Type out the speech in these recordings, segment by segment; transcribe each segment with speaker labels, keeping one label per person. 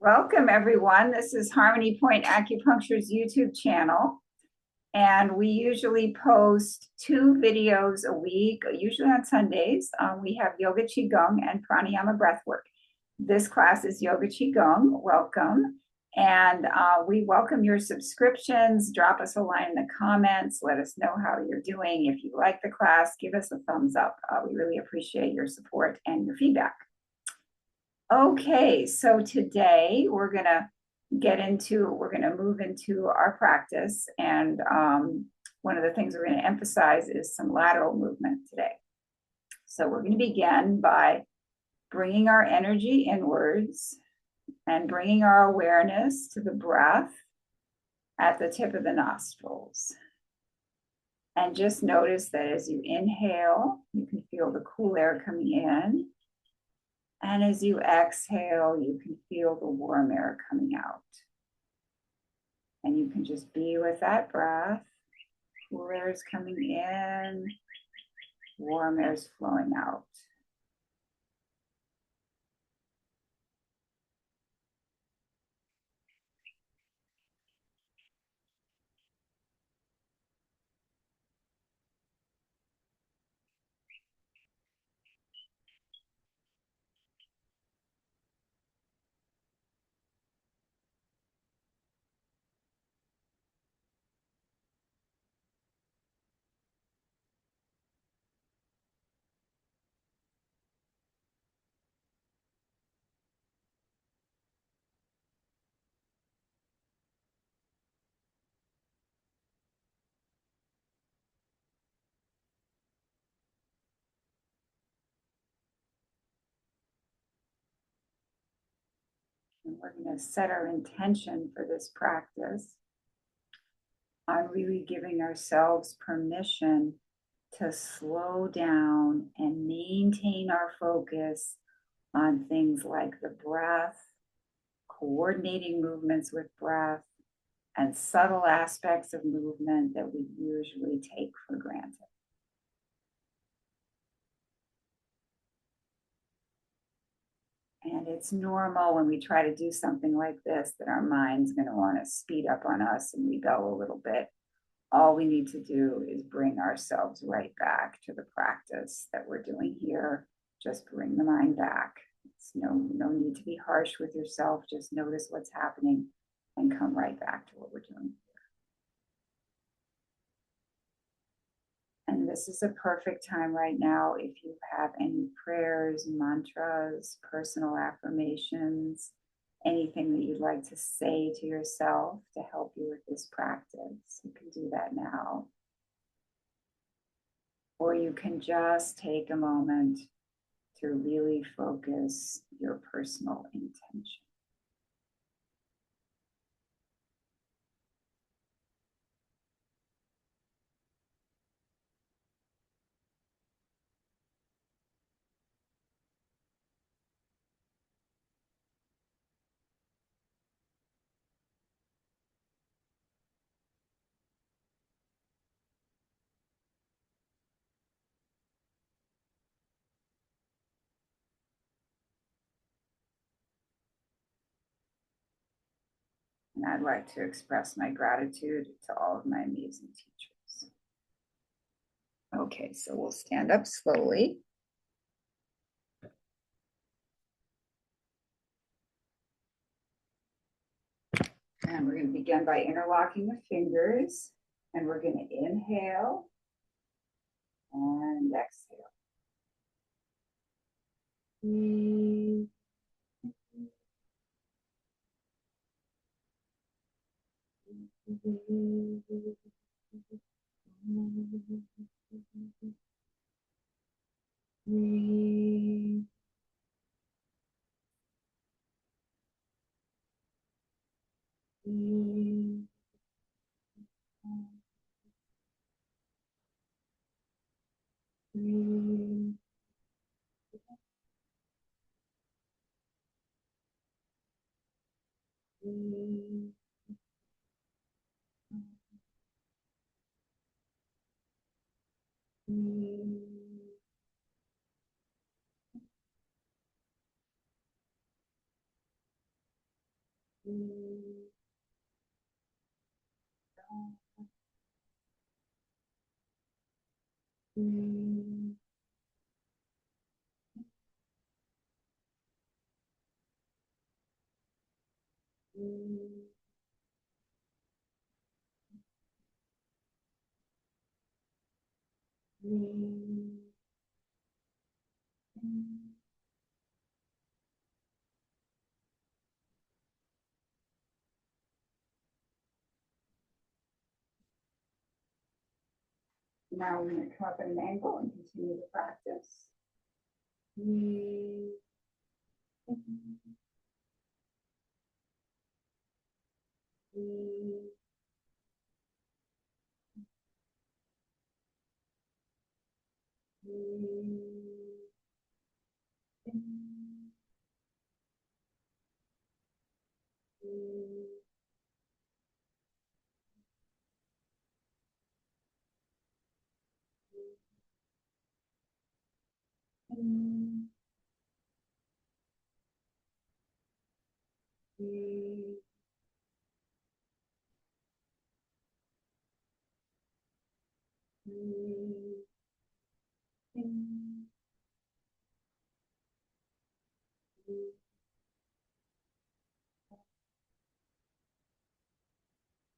Speaker 1: Welcome, everyone. This is Harmony Point Acupuncture's YouTube channel, and we usually post 2 videos a week, usually on Sundays. We have Yoga Qigong and Pranayama Breathwork. This class is Yoga Qigong. Welcome. And we welcome your subscriptions. Drop us a line in the comments. Let us know how you're doing. If you like the class, give us a thumbs up. We really appreciate your support and your feedback. Okay, so today we're gonna move into our practice, and one of the things we're gonna emphasize is some lateral movement today. So we're gonna begin by bringing our energy inwards and bringing our awareness to the breath at the tip of the nostrils. And just notice that as you inhale, you can feel the cool air coming in. And as you exhale, you can feel the warm air coming out. And you can just be with that breath. Cool air is coming in, warm air is flowing out. And we're going to set our intention for this practice on really giving ourselves permission to slow down and maintain our focus on things like the breath, coordinating movements with breath, and subtle aspects of movement that we usually take for granted. And it's normal when we try to do something like this that our mind's going to want to speed up on us and we go a little bit. All we need to do is bring ourselves right back to the practice that we're doing here. Just bring the mind back. It's no need to be harsh with yourself. Just notice what's happening and come right back to what we're doing. And this is a perfect time right now if you have any prayers, mantras, personal affirmations, anything that you'd like to say to yourself to help you with this practice. You can do that now. Or you can just take a moment to really focus your personal intention. And I'd like to express my gratitude to all of my amazing teachers. Okay, so we'll stand up slowly. And we're going to begin by interlocking the fingers. And we're going to inhale and exhale. Now we're going to come up at an angle and continue the practice.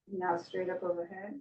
Speaker 1: Now straight up overhead.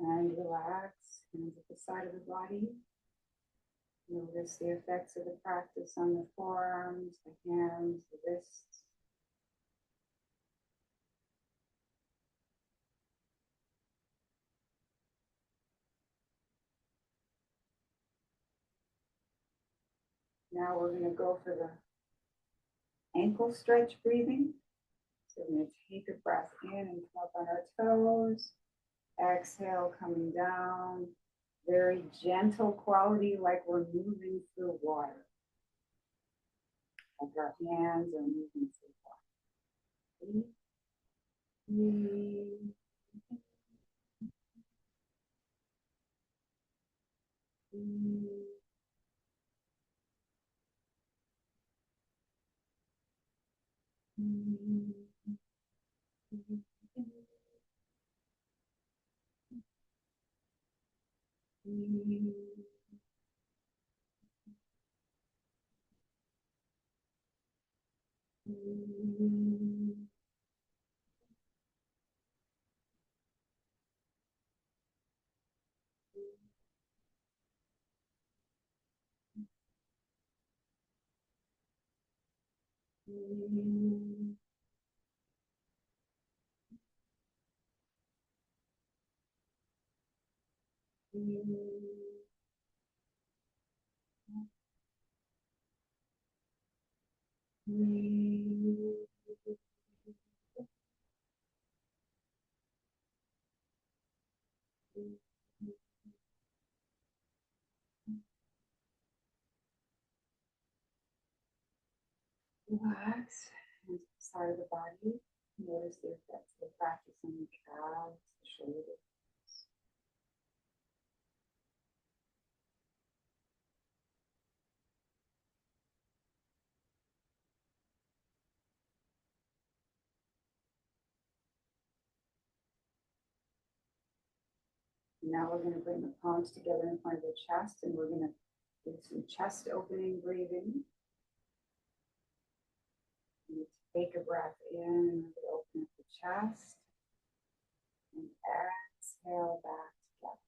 Speaker 1: And relax, hands at the side of the body. Notice the effects of the practice on the forearms, the hands, the wrists. Now we're going to go for the ankle stretch breathing. So we're going to take a breath in and come up on our toes. Exhale, coming down. Very gentle quality, like we're moving through water. Like our hands are moving through water. Relax, hands to the side of the body. Notice the effects of the practice on the calves, the shoulders. Now we're going to bring the palms together in front of the chest, and we're going to do some chest opening breathing. Take a breath in and open up the chest. And exhale back together.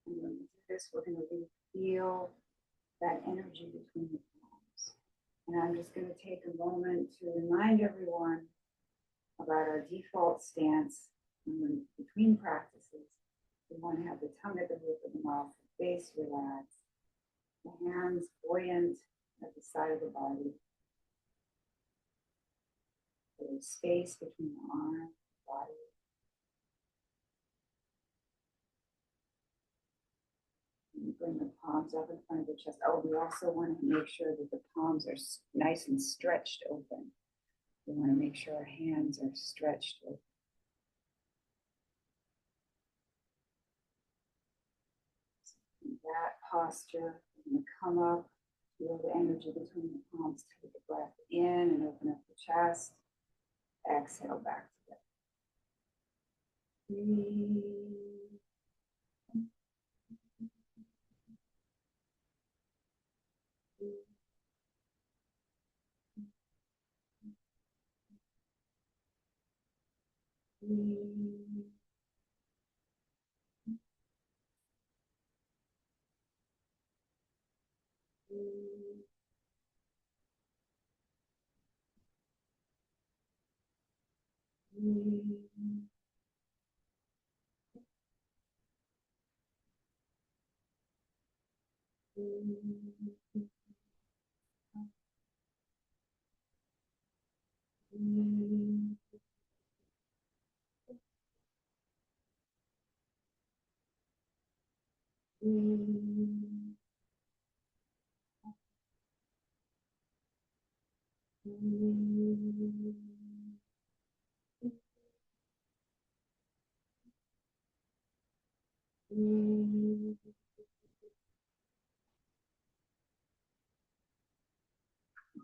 Speaker 1: And when we do this, we're going to really feel that energy between the palms. And I'm just going to take a moment to remind everyone about our default stance between practices. We want to have the tongue at the roof of the mouth, the face relaxed, the hands buoyant at the side of the body. There's space between the arm and the body. And bring the palms up in front of the chest. Oh, we also want to make sure that the palms are nice and stretched open. We want to make sure our hands are stretched open. In that posture, we're going to come up, feel the energy between the palms, take a breath in and open up the chest. Exhale back together. Breathe. Breathe.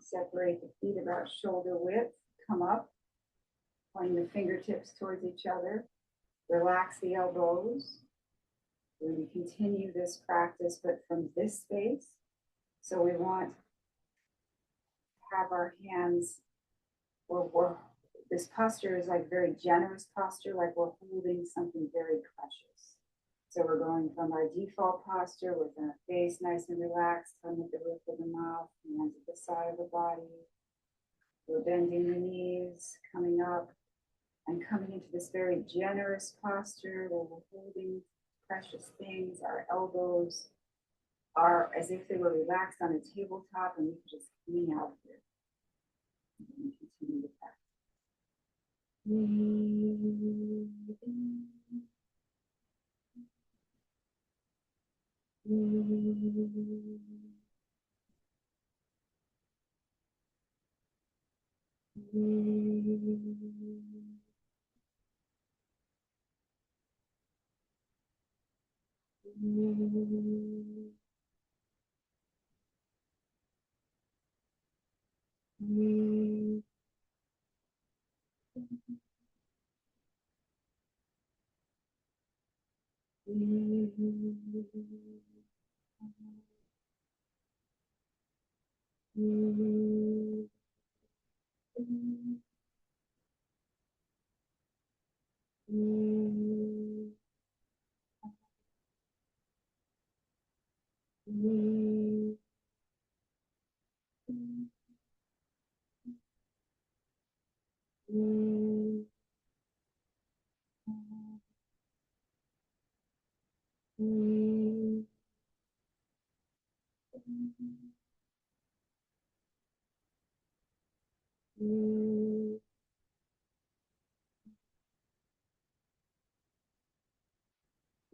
Speaker 1: Separate the feet about shoulder width. Come up, pointing the fingertips towards each other. Relax the elbows. We're going to continue this practice, but from this space. So we want to have our hands, this posture is like very generous posture, like we're holding something very precious. So we're going from our default posture with our face nice and relaxed, tongue at the roof of the mouth, hands at the side of the body. We're bending the knees, coming up, and coming into this very generous posture where we're holding precious things. Our elbows are as if they were relaxed on a tabletop, and we can just hang out here. And continue the practice.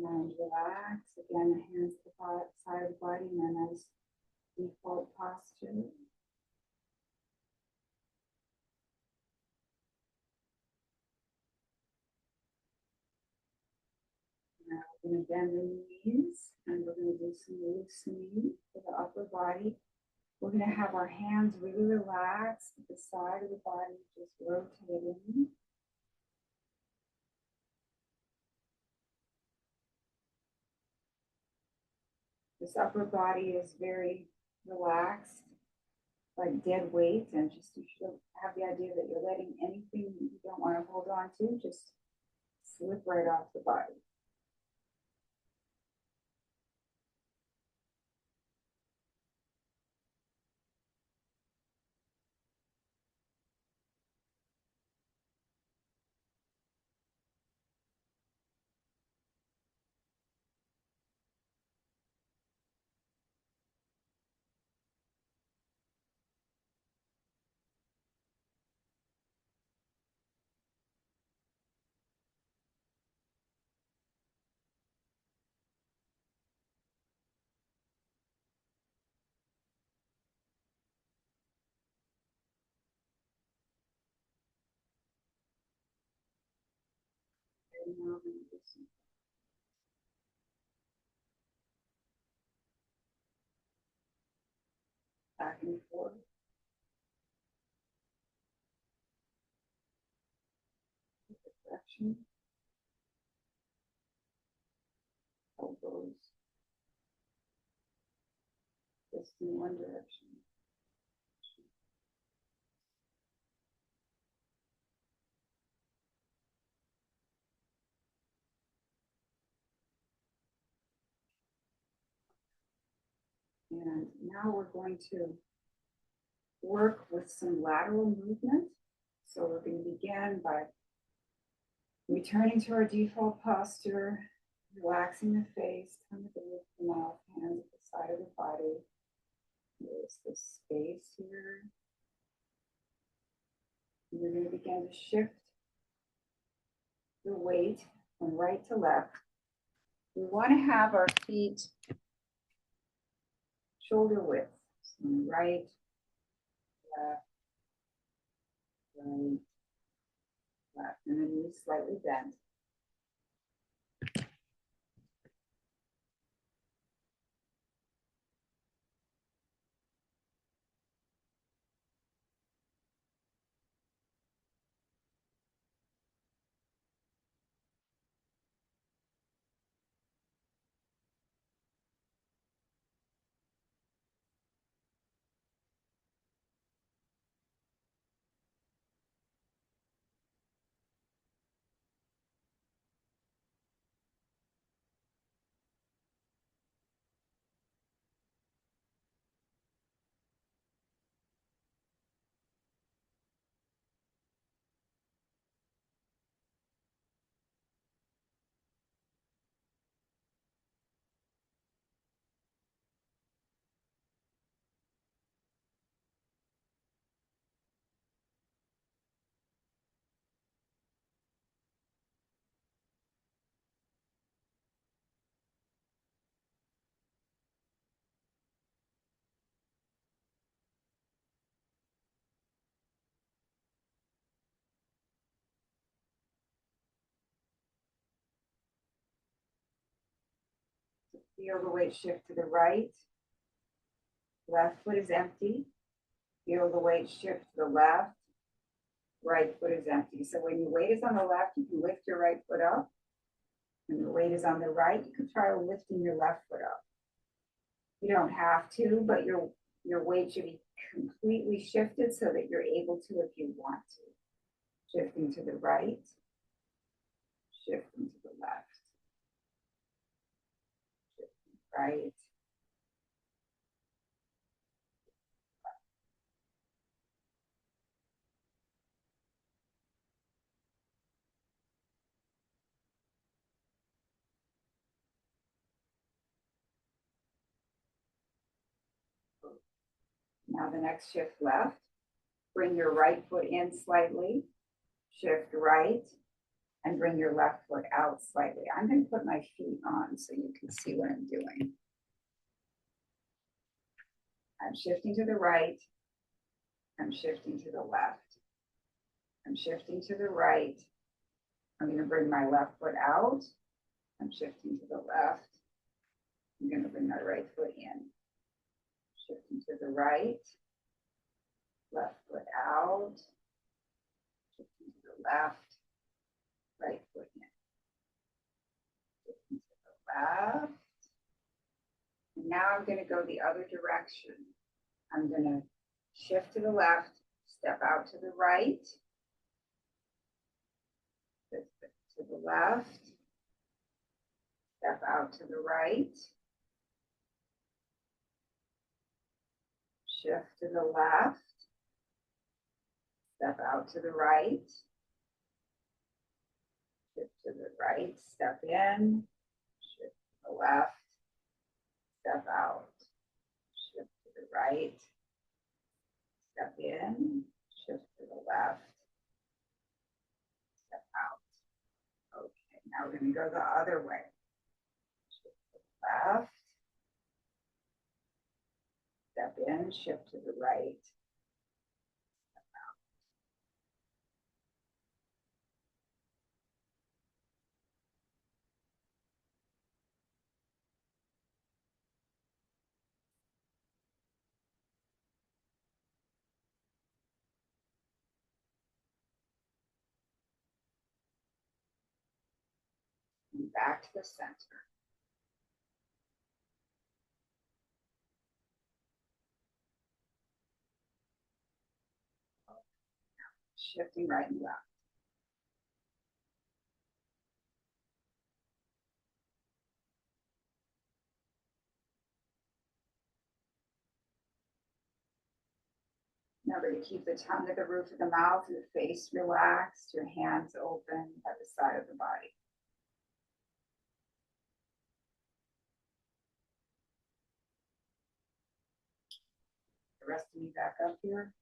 Speaker 1: And relax. Again, the hands to the side of the body in a nice default posture. Now we're going to bend the knees and we're going to do some loosening for the upper body. We're going to have our hands really relaxed at the side of the body, just rotating. This upper body is very relaxed, like dead weight, and just you should have the idea that you're letting anything you don't want to hold on to just slip right off the body. and now I'm going to do some back and forth. Direction. Elbows. Just in one direction. And now we're going to work with some lateral movement. So we're going to begin by returning to our default posture, relaxing the face, tongue at the roof of the mouth, hands at the side of the body. There's this space here. And we're going to begin to shift the weight from right to left. We want to have our feet shoulder width. So right, left, right, left, and then knees slightly bent. Feel the weight shift to the right. Left foot is empty. Feel the weight shift to the left. Right foot is empty. So when your weight is on the left, you can lift your right foot up. When your weight is on the right, you can try lifting your left foot up. You don't have to, but your weight should be completely shifted so that you're able to if you want to. Shifting to the right, shifting to the left. Shifting right. Now the next shift left. Bring your right foot in slightly. Shift right. And bring your left foot out slightly. I'm going to put my feet on so you can see what I'm doing. I'm shifting to the right. I'm shifting to the left. I'm shifting to the right. I'm going to bring my left foot out. I'm shifting to the left. I'm going to bring my right foot in. Shifting to the right. Left foot out. Shifting to the left. Right foot in. Shifting to the left. And now I'm going to go the other direction. I'm going to shift to the left, step out to the right, to the left, step out to the right, shift to the left, step out to the right, shift to the right, step in, shift to the left, step out, shift to the right, step in, shift to the left, step out. Okay, now we're going to go the other way. Shift to the left, step in, shift to the right, step out. back to the center. Shifting right and left. Remember to keep the tongue at the roof of the mouth, your face relaxed, your hands open at the side of the body. Resting you back up here.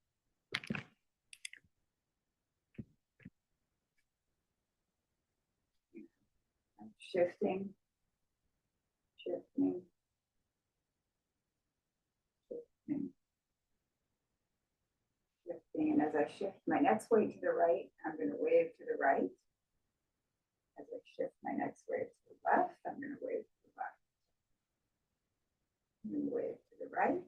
Speaker 1: Shifting, shifting, shifting, shifting. And as I shift my next weight to the right, I'm going to wave to the right. As I shift my next wave to the left, I'm going to wave to the left. I'm going to wave to the right.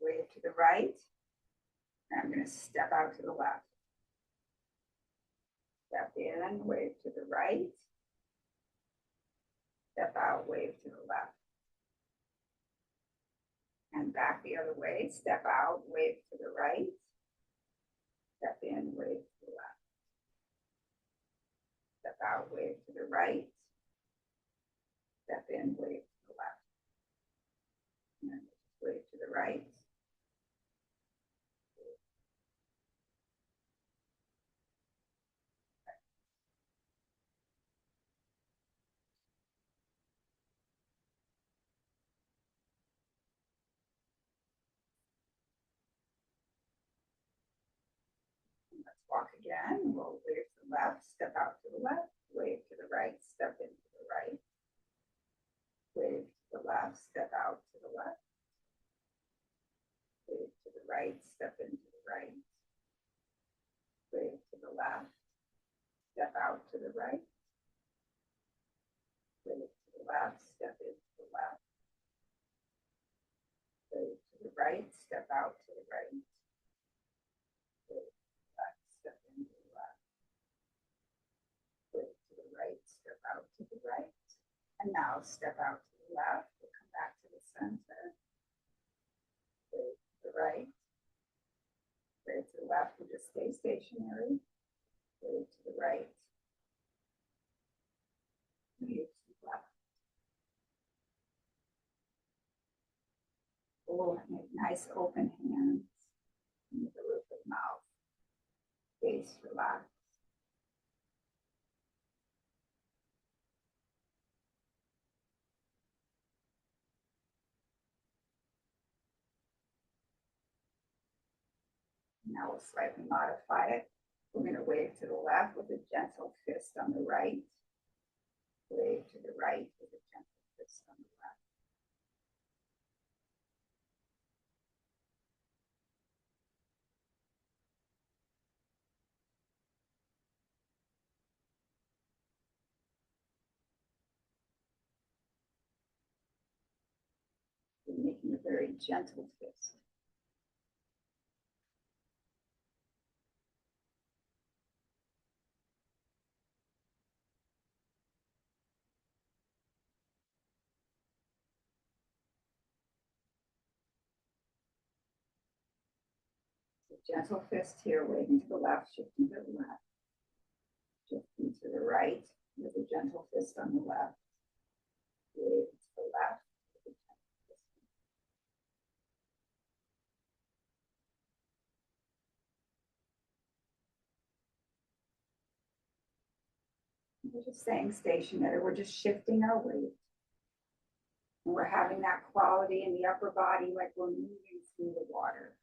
Speaker 1: Wave to the right. And I'm going to step out to the left. Step in, wave to the right. Step out, wave to the left. And back the other way. Step out, wave to the right. Step in, wave to the left. Step out, wave to the right. Step in, wave to the left. And then wave to the right. Let's walk again. We'll wave to the left, step out to the left, wave to the right, step into the right. Wave to the left, step out to the left. Wave to the right, step into the right. Wave to the left, step out to the right. Wave to the left, step into the left. Wave to the right, step out to the right. Wave to the left, step into the left. Wave to the right, step out to the right. And now step out to the left. We'll come back to the center. Wave to the right. Wave to the left. We'll just stay stationary. Wave to the right. Wave to the left. Oh, make nice open hands. Into the roof of the mouth. Face relaxed. Now we'll slightly modify it. We're going to wave to the left with a gentle fist on the right. Wave to the right with a gentle fist on the left. We're making a very gentle fist. Gentle fist here, waving to the left, shifting to the left. Shifting to the right with a gentle fist on the left. Wave to the left with a gentle fist. We're just staying stationary. We're just shifting our weight. And we're having that quality in the upper body like we're moving through the water.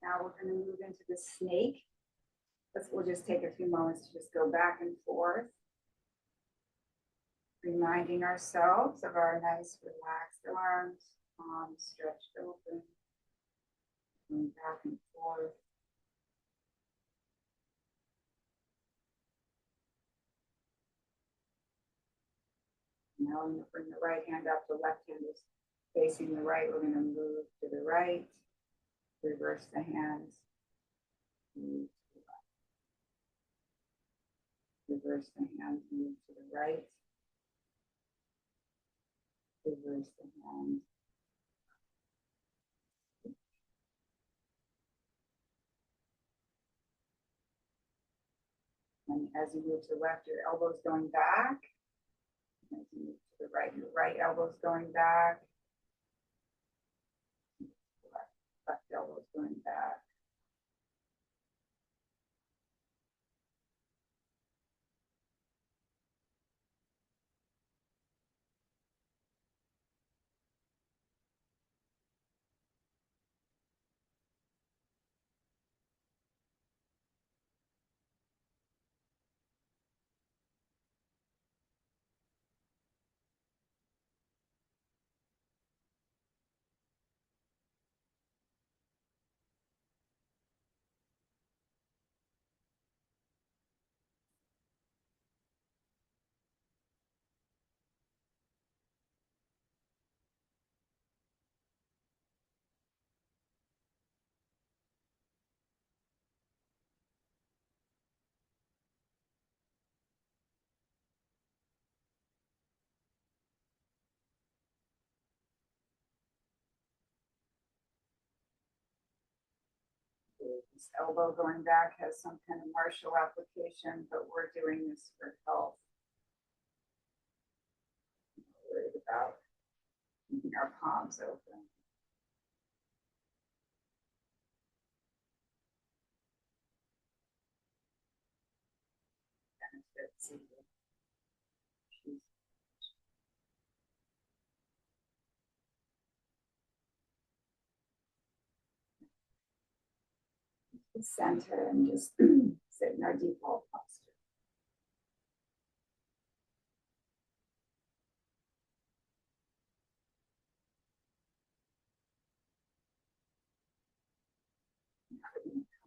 Speaker 1: Now we're going to move into the snake. We'll just take a few moments to just go back and forth, reminding ourselves of our nice relaxed arms, palms stretched open, going back and forth. Now I'm going to bring the right hand up, the left hand is facing the right. We're going to move to the right, reverse the hands, move to the left. Reverse the hands, move to the right. Reverse the hands. And as you move to the left, your elbow's going back. As you move to the right, your right elbow's going back. Left elbow's going back. This elbow going back has some kind of martial application, but we're doing this for health. We're worried about keeping our palms open. Benefits. Center and just sit in our default posture.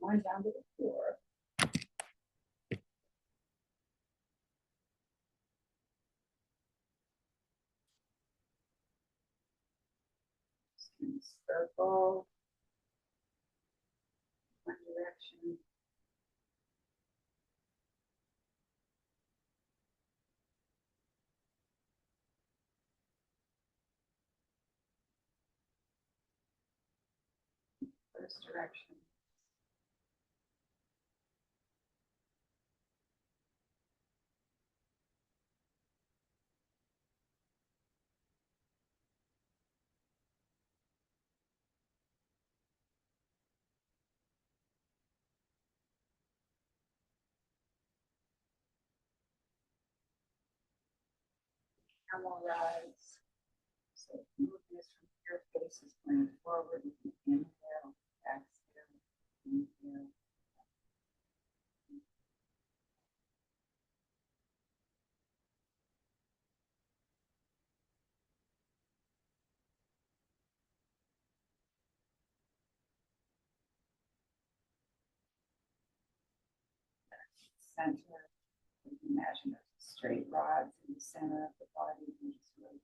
Speaker 1: Come on down to the floor. Circle one direction. First direction. Camel rise. So movement from your face is going forward. Inhale, exhale, inhale. Center. Imagine there's straight rods in the center of the body. And just rotate.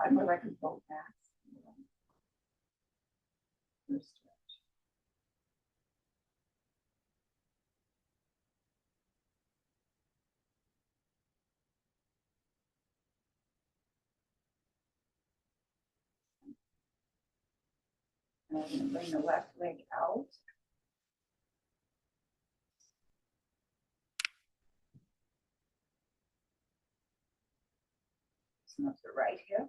Speaker 1: I'm like a boat max. First stretch. And I'm going to bring the left leg out. Loosen up the right hip.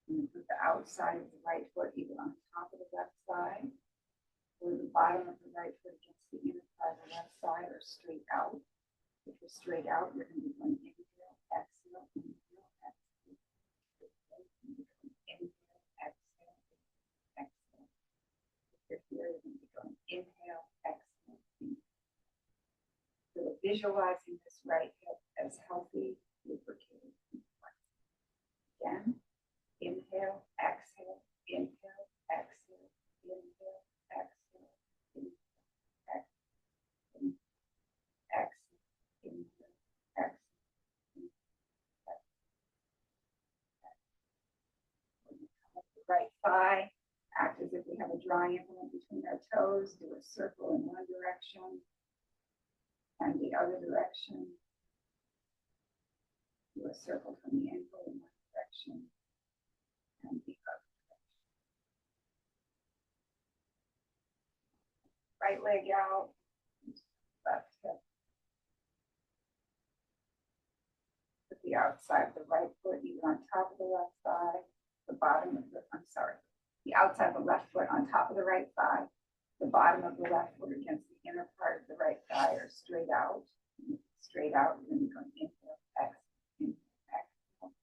Speaker 1: And put the outside of the right foot, either on top of the left side or the bottom of the right foot against the inner part of the left side, or straight out. If you're straight out, you're going to be going inhale, exhale, inhale, exhale. Inhale, exhale, exhale. If you're here, you're going to be going inhale, exhale, inhale. So visualizing this right hip as healthy, lubricated, and flexible. Again, inhale, exhale, inhale, exhale, inhale, exhale, inhale, exhale, exhale, inhale, exhale, exhale. When you come up the right thigh, act as if we have a drawing implement between our toes. Do a circle in one direction and the other direction. Do a circle from the ankle in one direction and the other direction. Right leg out, left hip. Put the outside of the right foot either on top of the left thigh, the bottom of the, the outside of the left foot on top of the right thigh, the bottom of the left foot against the inner part of the right thigh, or straight out. Straight out, you're going to be going inhale, exhale, inhale, exhale.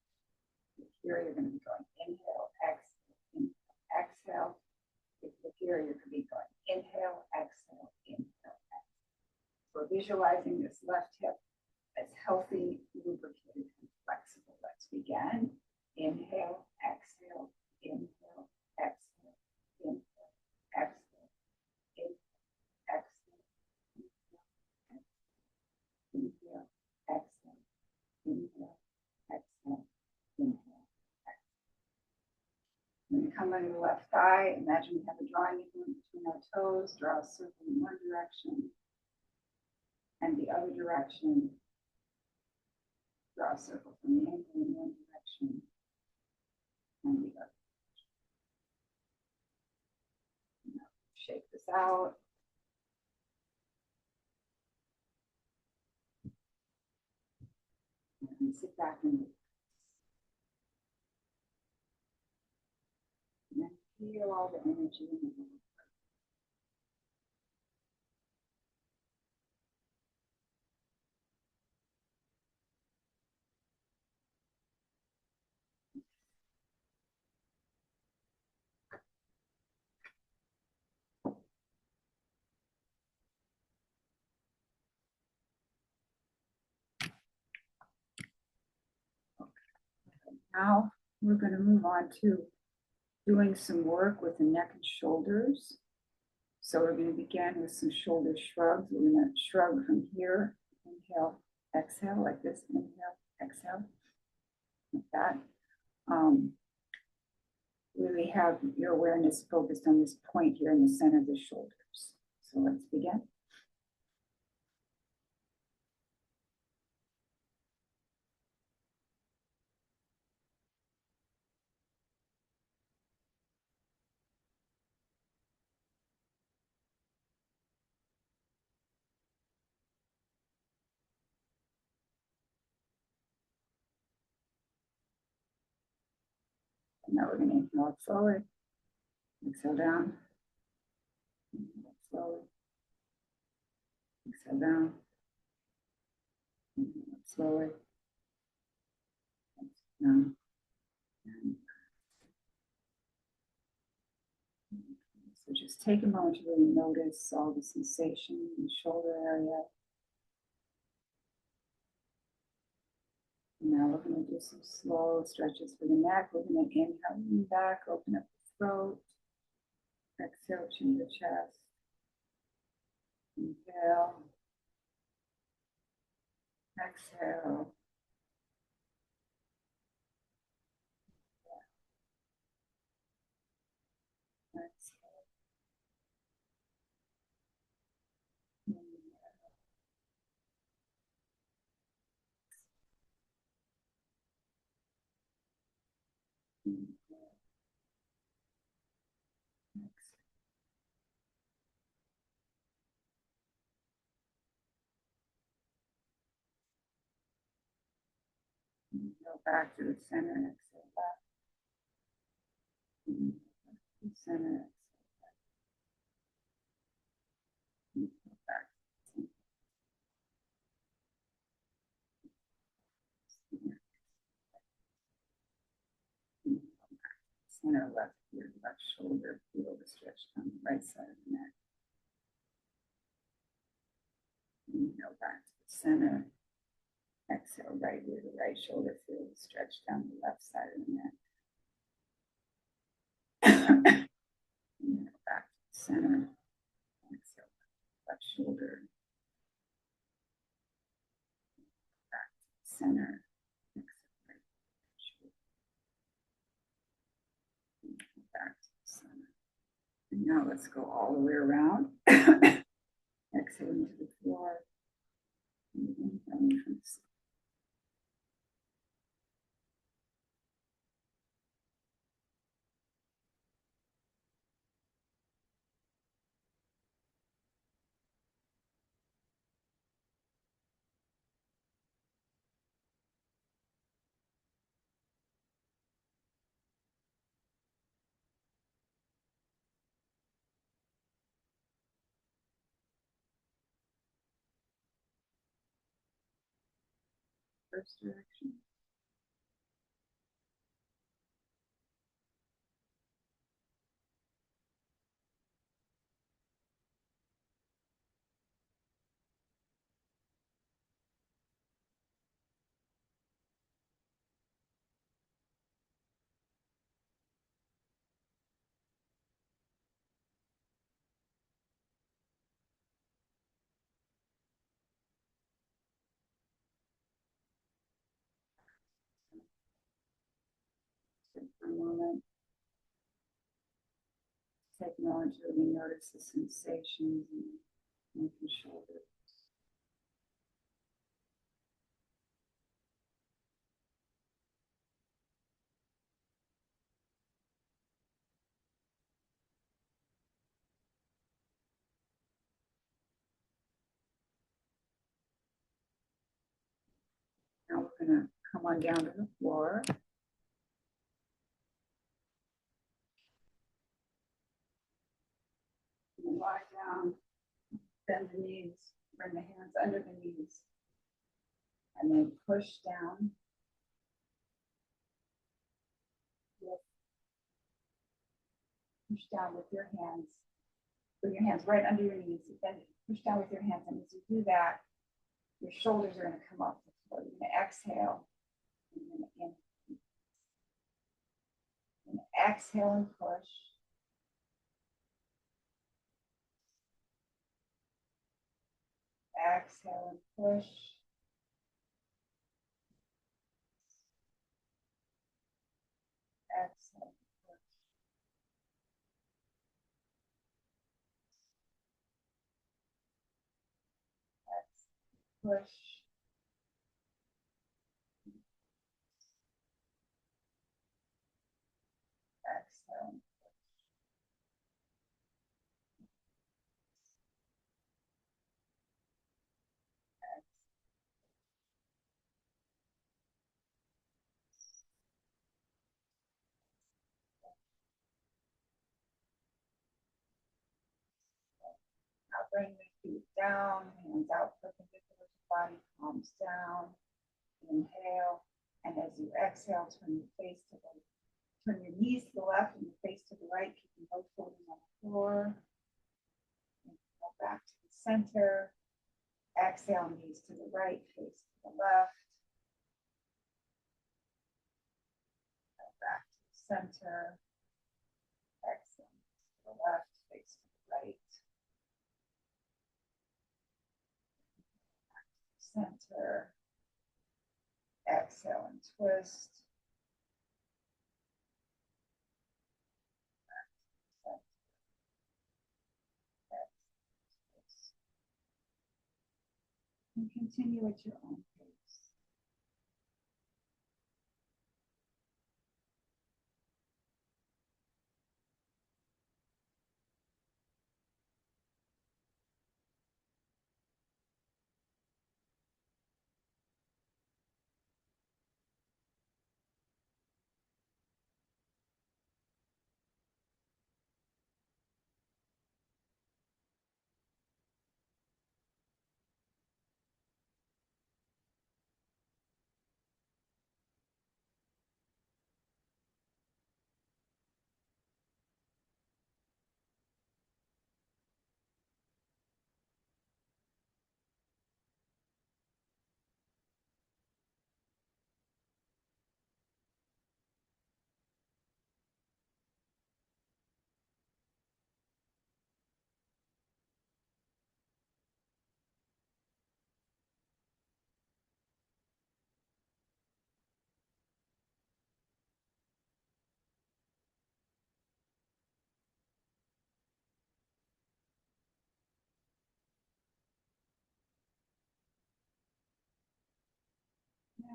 Speaker 1: Here, you're going to be going inhale, exhale, inhale, exhale. If you're here, you're going to be going inhale, exhale, inhale, exhale. So visualizing this left hip as healthy, lubricated, and flexible. Let's begin. Inhale, exhale, inhale, exhale, inhale, exhale, inhale, exhale, inhale, exhale, inhale, exhale, inhale, exhale. When you come under the left thigh, imagine we have a drawing implement between our toes. Draw a circle in one direction and the other direction. Draw a circle from the ankle in one direction and the other direction. Now, shake this out. And sit back and then feel all the energy in the room. Now we're going to move on to doing some work with the neck and shoulders. So we're going to begin with some shoulder shrugs. We're going to shrug from here. Inhale, exhale, like this. Inhale, exhale, like that. Really have your awareness focused on this point here in the center of the shoulders. So let's begin. Now we're going to inhale up slowly, exhale down, inhale up slowly, exhale down, inhale up slowly, exhale down, and so just take a moment to really notice all the sensation in the shoulder area. Now we're going to do some slow stretches for the neck. We're going to inhale, lean back, open up the throat. Exhale, chin to chest. Inhale. Exhale. Exhale. Go back to the center and exhale back. Center. Back. Center left ear, left shoulder, feel the stretch on the right side of the neck. Inhale back to the center. Exhale, right ear to right shoulder, feel the stretch down the left side of the neck. Inhale back to the center. Exhale, left shoulder. Back to the center. Exhale, right shoulder. Inhale back to the center. And now let's go all the way around. Exhale into the floor. And inhaling from the center. First direction. Sit for a moment. Take a moment to really notice the sensations in neck and shoulders. Now we're going to come on down to the floor. And lie down, bend the knees, bring the hands under the knees, and then push down. Push down with your hands. Bring your hands right under your knees. Then push down with your hands. And as you do that, your shoulders are going to come off the floor. You're going to exhale. And then inhale. And exhale and push. Exhale and push. Exhale and push. Exhale, push. Exhale. Now bring the feet down, hands out perpendicular to body, palms down. Inhale, and as you exhale, turn your knees to the left and your face to the right, keeping both shoulders on the floor. Inhale back to the center. Exhale, knees to the right, face to the left. Inhale back to the center. Exhale, knees to the left, face to the right. Back to the center. Exhale and twist. And continue at your own pace.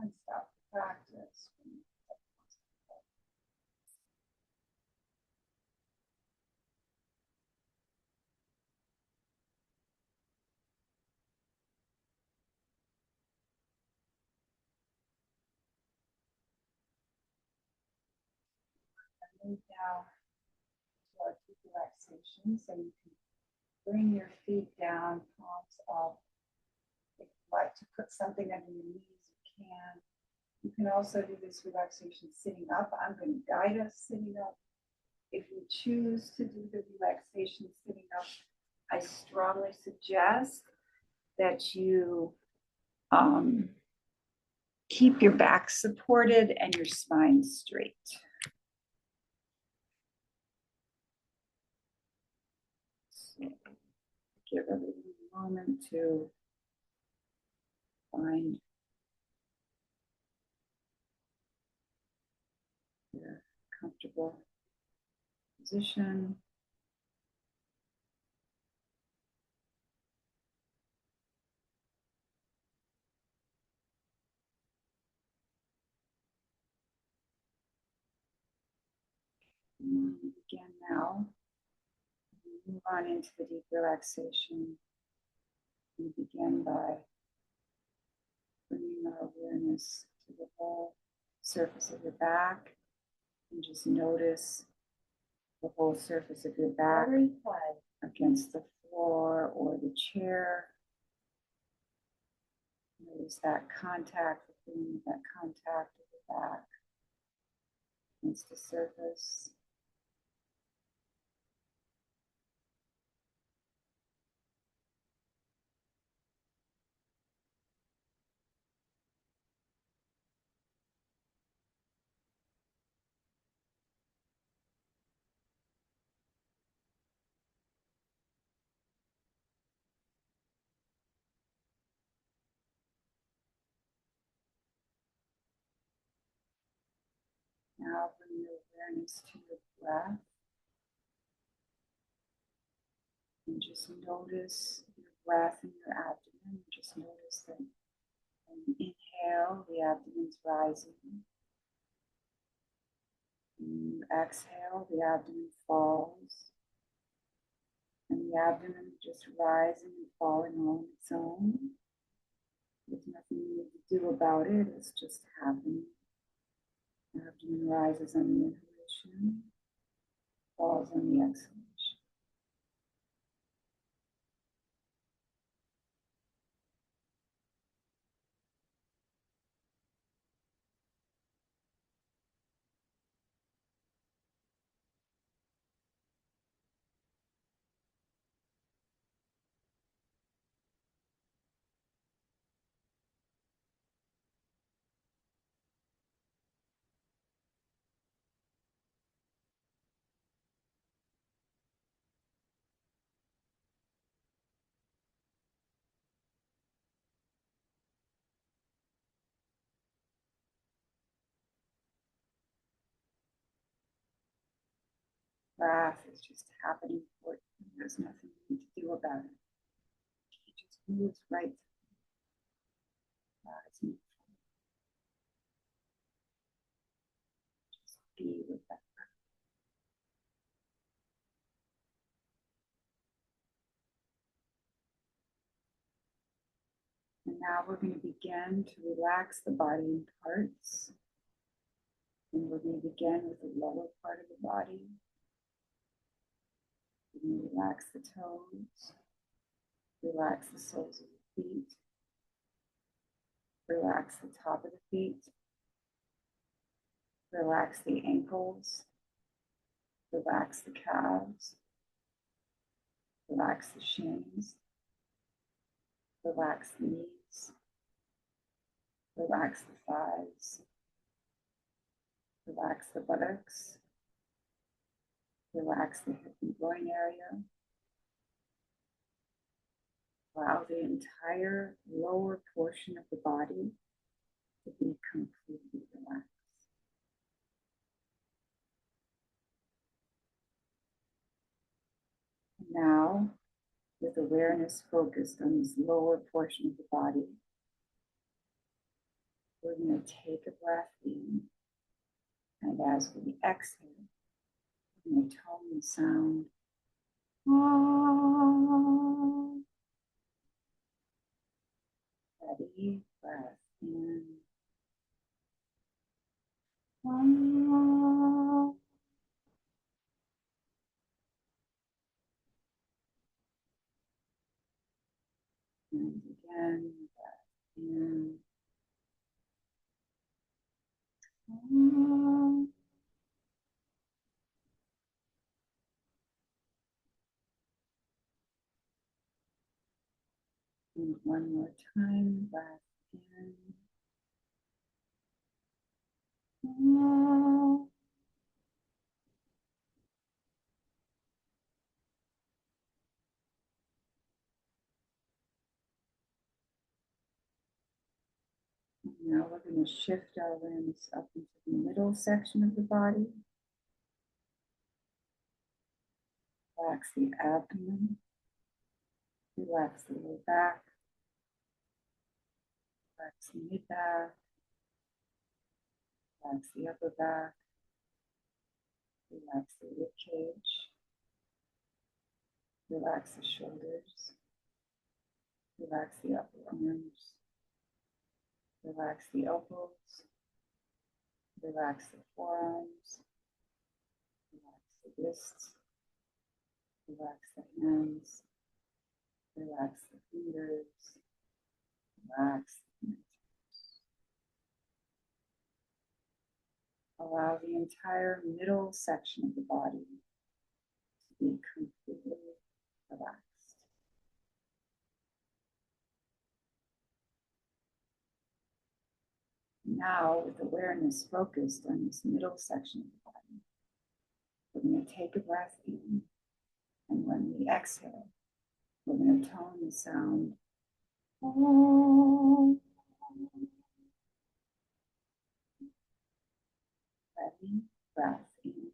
Speaker 1: and stop the practice. Move now to our deep relaxation. So you can bring your feet down, palms up. If you'd like to put something under your knees, you can. You can also do this relaxation sitting up. I'm going to guide us sitting up. If you choose to do the relaxation sitting up, I strongly suggest that you keep your back supported and your spine straight. So give everyone a moment to find your comfortable position. And we begin now. We move on into the deep relaxation. We begin by bringing our awareness to the whole surface of your back and just notice the whole surface of your back against the floor or the chair. Notice that contact, the feeling of that contact of the back against the surface. Now bring your awareness to your breath and just notice your breath in your abdomen. Just notice that when you inhale, the abdomen's rising. When you exhale, the abdomen falls. And the abdomen just rising and falling on its own. There's nothing you need to do about it, it's just happening. The abdomen rises on the inhalation, falls on the exhalation. Breath is just happening for you. There's nothing you need to do about it. It just moves right through. Just be with that. And now we're going to begin to relax the body in parts. And we're going to begin with the lower part of the body. We're going to relax the toes, relax the soles of the feet, relax the top of the feet, relax the ankles, relax the calves, relax the shins, relax the knees, relax the thighs, relax the buttocks, relax the hip and groin area. Allow the entire lower portion of the body to be completely relaxed. Now, with awareness focused on this lower portion of the body, We're going to take a breath in, and as we exhale, we're going to tone the sound. Steady breath in. And again, breath in. And one more time, breath in. Now we're going to shift our awareness up into the middle section of the body. Relax the abdomen. Relax the lower back. Relax the mid back. Relax the upper back. Relax the rib cage. Relax the shoulders. Relax the upper arms. Relax the elbows. Relax the forearms. Relax the wrists. Relax the hands. Relax the fingers. Relax the fingertips. Allow the entire middle section of the body to be completely relaxed. Now, with awareness focused on this middle section of the body, we're going to take a breath in, and when we exhale, we're going to tone the sound. Heavy breath in.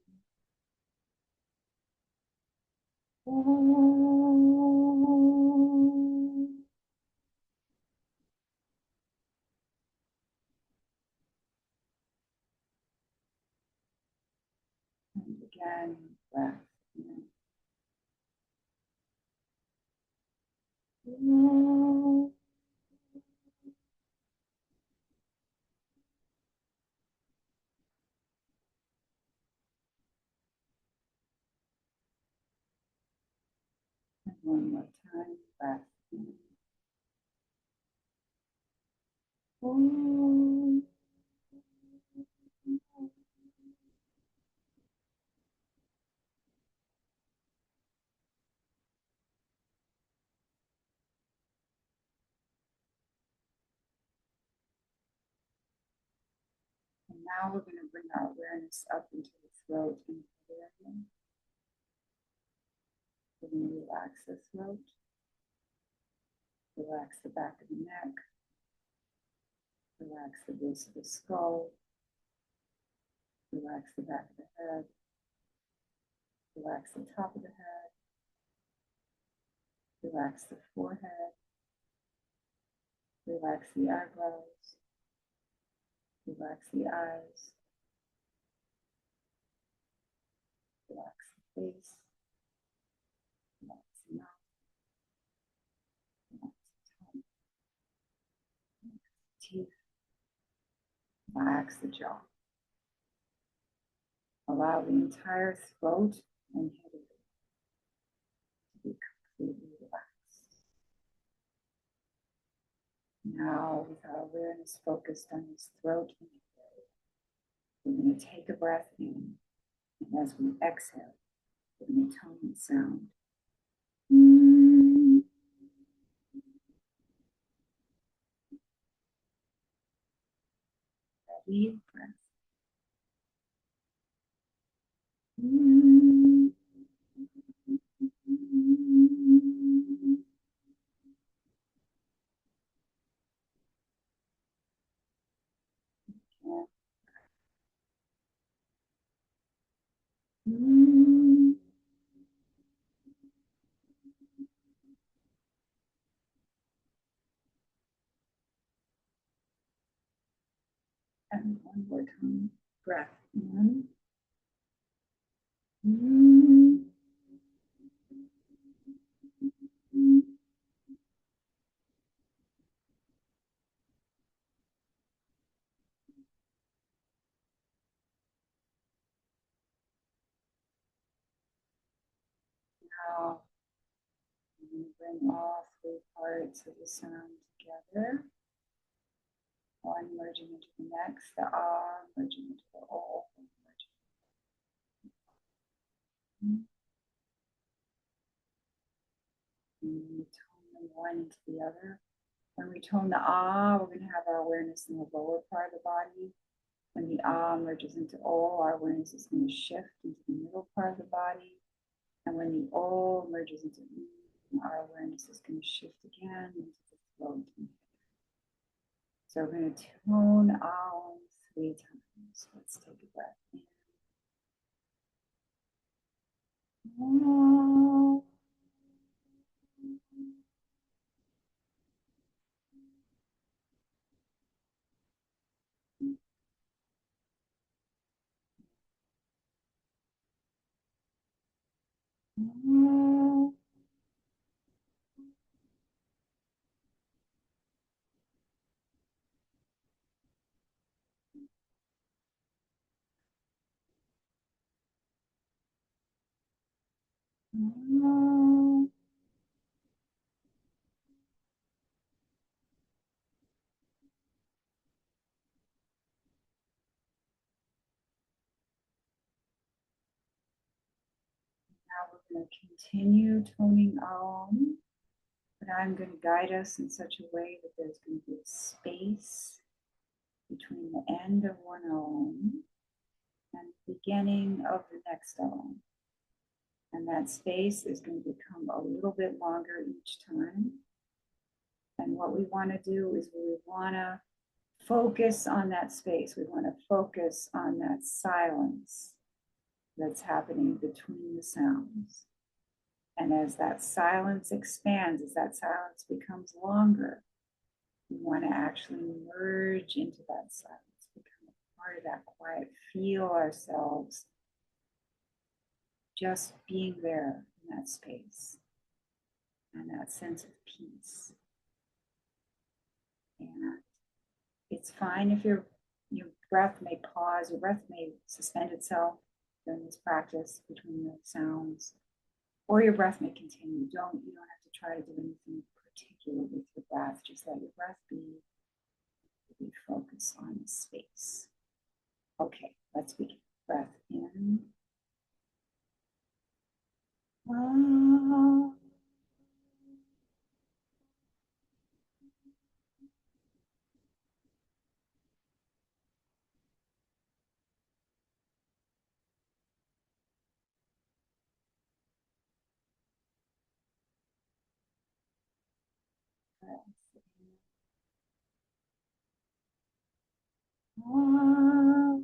Speaker 1: And again, breath in. And one more time, breath in. And now we're going to bring our awareness up into the throat and the area. We're going to relax the throat, relax the back of the neck, relax the base of the skull, relax the back of the head, relax the top of the head, relax the forehead, relax the eyebrows, relax the eyes, relax the face, relax the mouth, relax the tongue, relax the teeth, relax the jaw. Allow the entire throat and head area to be completely relaxed. Now, with our awareness focused on this throat and head area, we're going to take a breath in, and as we exhale, we're going to tone the sound. Deep breath. And one more time. Breath in. Now, bring all three parts of the sound together. One merging into the next, the ah, merging into the o, merging. And we tone the one into the other. When we tone the ah, we're going to have our awareness in the lower part of the body. When the ah merges into o, our awareness is going to shift into the middle part of the body. And when the o merges into our awareness is going to shift again into the throat. So we're going to tone ah 3 times. Let's take a breath in. Oh. Oh. Oh. Now we're going to continue toning Om, but I'm going to guide us in such a way that there's going to be a space between the end of one Om and the beginning of the next Om. And that space is going to become a little bit longer each time. And what we want to do is we want to focus on that space. We want to focus on that silence that's happening between the sounds. And as that silence expands, as that silence becomes longer, we want to actually merge into that silence, become a part of that quiet, feel ourselves just being there in that space and that sense of peace. And it's fine if your breath may pause, your breath may suspend itself during this practice between the sounds, or your breath may continue. You don't have to try to do anything particular with your breath. Just let your breath be focus on the space. Okay, let's begin. Breath in. Ah. Breath in. Ah.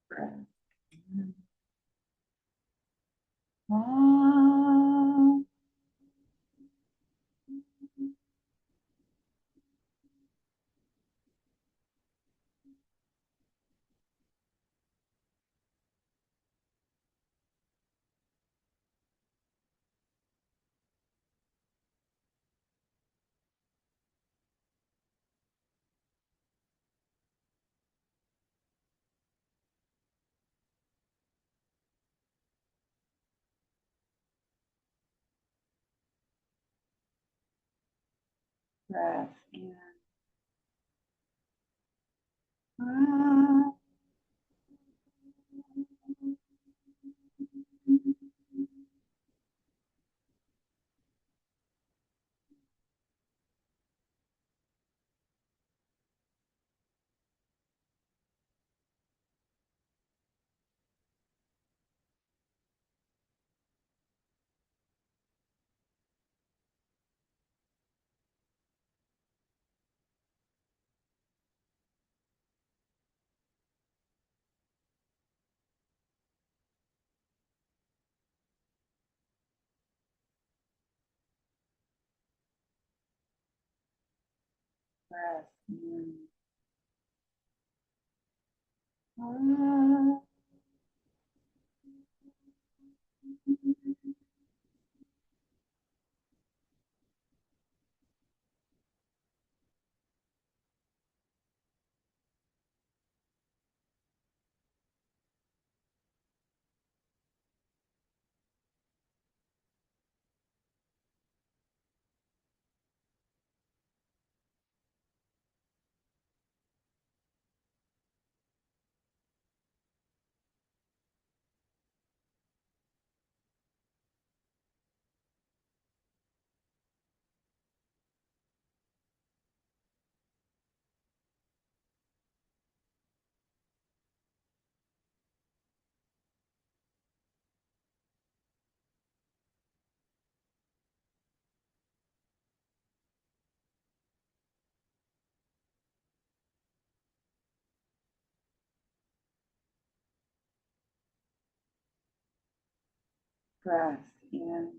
Speaker 1: Breath in. Ah. Breath in. Ah. Breath in. Ah. Breath in.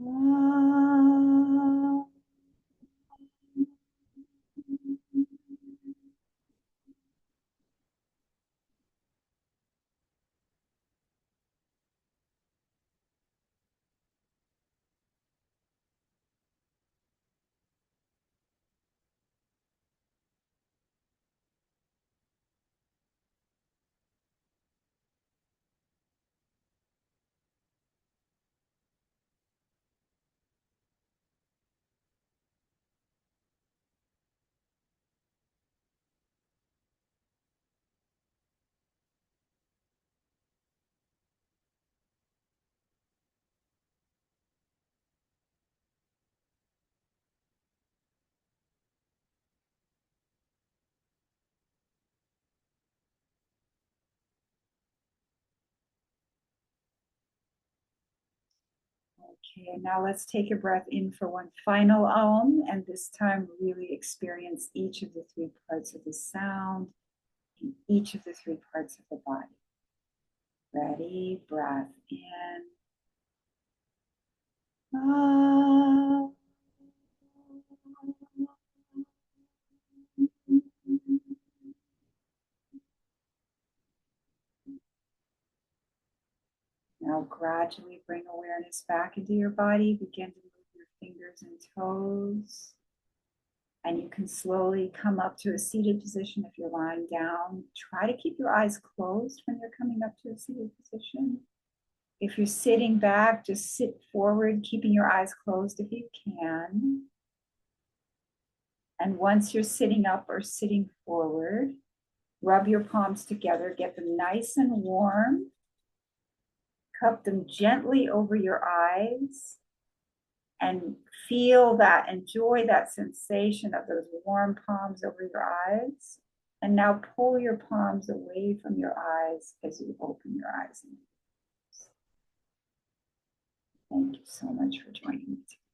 Speaker 1: Ah. Okay, now let's take a breath in for one final and this time really experience each of the three parts of the sound in each of the three parts of the body. Ready? Breath in. Ah. Now gradually bring awareness back into your body. Begin to move your fingers and toes. And you can slowly come up to a seated position if you're lying down. Try to keep your eyes closed when you're coming up to a seated position. If you're sitting back, just sit forward, keeping your eyes closed if you can. And once you're sitting up or sitting forward, rub your palms together, get them nice and warm. Cup them gently over your eyes and feel that, enjoy that sensation of those warm palms over your eyes. And now pull your palms away from your eyes as you open your eyes. Thank you so much for joining me today.